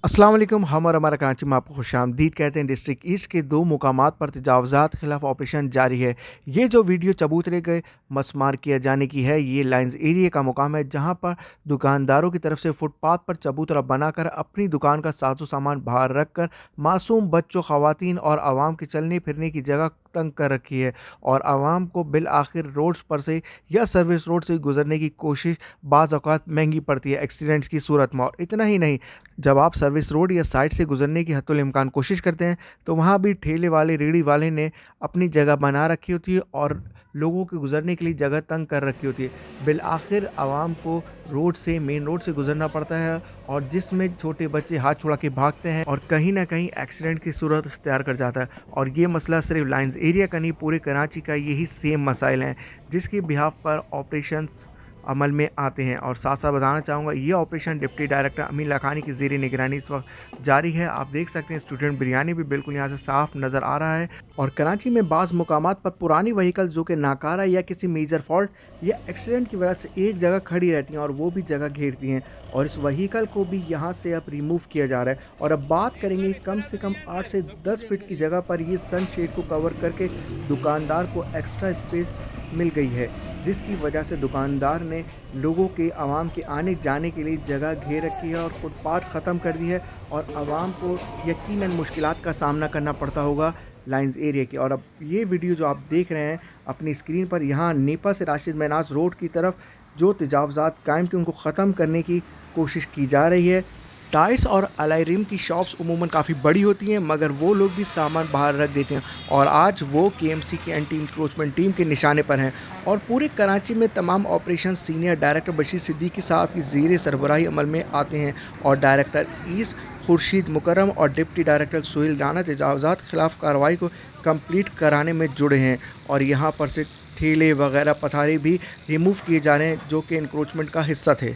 अस्सलाम वालेकुम। हम और हमारा कराची में आपको खुशामदीद कहते हैं। डिस्ट्रिक्ट ईस्ट के 2 मुकामात पर तजावज़ात के खिलाफ ऑपरेशन जारी है। ये जो वीडियो चबूतरे के मस्मार किया जाने की है, ये लाइंस एरिया का मुकाम है, जहाँ पर दुकानदारों की तरफ से फुटपाथ पर चबूतरा बनाकर अपनी दुकान का साजो सामान बाहर रख कर मासूम बच्चों, ख़वातीन और आवाम के चलने फिरने की जगह तंग कर रखी है और आवाम को बिल आखिर रोड्स पर से या सर्विस रोड से गुजरने की कोशिश बाज़ औक़ात महंगी पड़ती है एक्सीडेंट्स की सूरत में। और इतना ही नहीं, जब आप सर्विस रोड या साइड से गुजरने की हत्तुल इम्कान कोशिश करते हैं, तो वहाँ भी ठेले वाले, रेहड़ी वाले ने अपनी जगह बना रखी होती है और लोगों के गुजरने के लिए जगह तंग कर रखी होती है। बिल आखिर आवाम को रोड से, मेन रोड से गुजरना पड़ता है और जिसमें छोटे बच्चे हाथ छुड़ा के भागते हैं और कहीं न कहीं एक्सीडेंट की सूरत इख्तियार कर जाता है। और ये मसला सिर्फ लाइंस एरिया का नहीं, पूरे कराची का यही सेम मसाइल हैं, जिसकी बिहाफ़ पर ऑपरेशंस अमल में आते हैं। और साथ-साथ बताना चाहूँगा, ये ऑपरेशन डिप्टी डायरेक्टर अमीन लाखानी की ज़ेर निगरानी इस वक्त जारी है। आप देख सकते हैं स्टूडेंट बिरयानी भी बिल्कुल यहाँ से साफ़ नज़र आ रहा है। और कराची में बाज़ मुकामात पर पुरानी व्हीकल जो कि नाकारा या किसी मेजर फॉल्ट या एक्सीडेंट की वजह से एक जगह खड़ी रहती हैं और वो भी जगह घेरती हैं, और इस व्हीकल को भी यहाँ से अब रिमूव किया जा रहा है। और अब बात करेंगे, कम से कम 8 से 10 फीट की जगह पर ये सनशेड को कवर करके दुकानदार को एक्स्ट्रा स्पेस मिल गई है, जिसकी वजह से दुकानदार ने लोगों के, आवाम के आने जाने के लिए जगह घेर रखी है और फुटपाथ ख़त्म कर दी है और आवाम को यकीनन मुश्किलात का सामना करना पड़ता होगा लाइंस एरिया की। और अब ये वीडियो जो आप देख रहे हैं अपनी स्क्रीन पर, यहाँ नेपा से राशिद महनाज रोड की तरफ जो तजावज़ात कायम थे उनको ख़त्म करने की कोशिश की जा रही है। टायर्स और अलॉय रिम की शॉप्स उमूमन काफ़ी बड़ी होती हैं, मगर वो लोग भी सामान बाहर रख देते हैं और आज वो केएमसी की एंटी इंक्रोचमेंट टीम के निशाने पर हैं। और पूरे कराची में तमाम operation senior director Bashir Siddiqui साहब की ज़ेर सरबराही अमल में आते हैं और डायरेक्टर ईस्ट खुर्शीद मुकर्रम और डिप्टी डायरेक्टर सोहेल राना तजावज़ात के खिलाफ कार्रवाई को कंप्लीट कराने में जुड़े हैं। और यहाँ पर से ठेले वगैरह, पथारे भी रिमूव किए जा रहे हैं जो कि इंक्रोचमेंट का हिस्सा थे।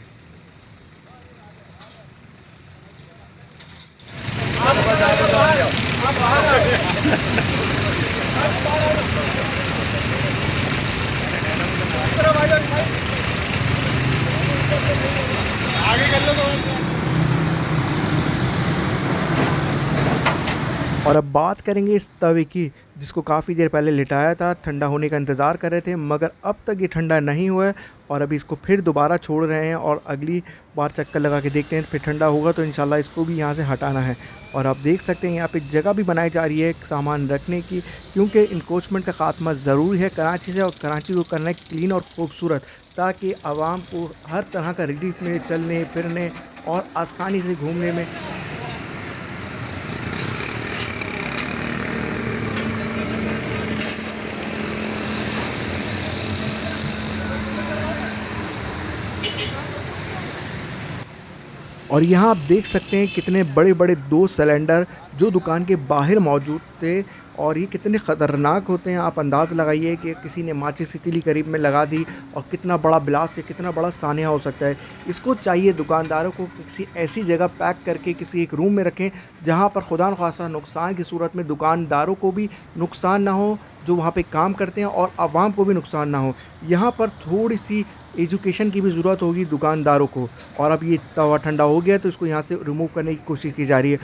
और अब बात करेंगे इस तवे की, जिसको काफ़ी देर पहले लिटाया था, ठंडा होने का इंतज़ार कर रहे थे, मगर अब तक ये ठंडा नहीं हुआ है और अभी इसको फिर दोबारा छोड़ रहे हैं और अगली बार चक्कर लगा के देखते हैं, फिर ठंडा होगा तो इंशाल्लाह इसको भी यहाँ से हटाना है। और आप देख सकते हैं यहाँ पे जगह भी बनाई जा रही है सामान रखने की, क्योंकि इंक्रोचमेंट का ख़ात्मा ज़रूरी है कराची से और कराची को करना है क्लीन और खूबसूरत, ताकि आवाम को हर तरह का रिलीफ मिले चलने फिरने और आसानी से घूमने में। और यहाँ आप देख सकते हैं कितने बड़े-बड़े 2 सिलेंडर जो दुकान के बाहर मौजूद थे और ये कितने ख़तरनाक होते हैं। आप अंदाज़ लगाइए कि किसी ने माचिस की तीली करीब में लगा दी और कितना बड़ा ब्लास्ट या कितना बड़ा सानिया हो सकता है। इसको चाहिए दुकानदारों को किसी ऐसी जगह पैक करके किसी एक रूम में रखें, जहाँ पर खुदा न ख़ास्ता नुकसान की सूरत में दुकानदारों को भी नुकसान ना हो जो वहाँ पे काम करते हैं और आवाम को भी नुकसान ना हो। यहाँ पर थोड़ी-सी एजुकेशन की भी ज़रूरत होगी दुकानदारों को। और अब ये तवा ठंडा हो गया तो इसको यहाँ से रिमूव करने की कोशिश की जा रही है।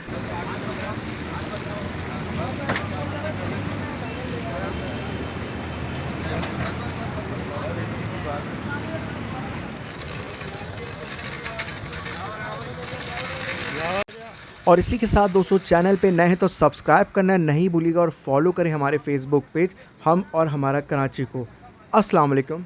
और इसी के साथ दोस्तों, चैनल पे नए हैं तो सब्सक्राइब करना नहीं भूलिएगा और फॉलो करें हमारे फेसबुक पेज हम और हमारा कराची को। अस्सलाम वालेकुम।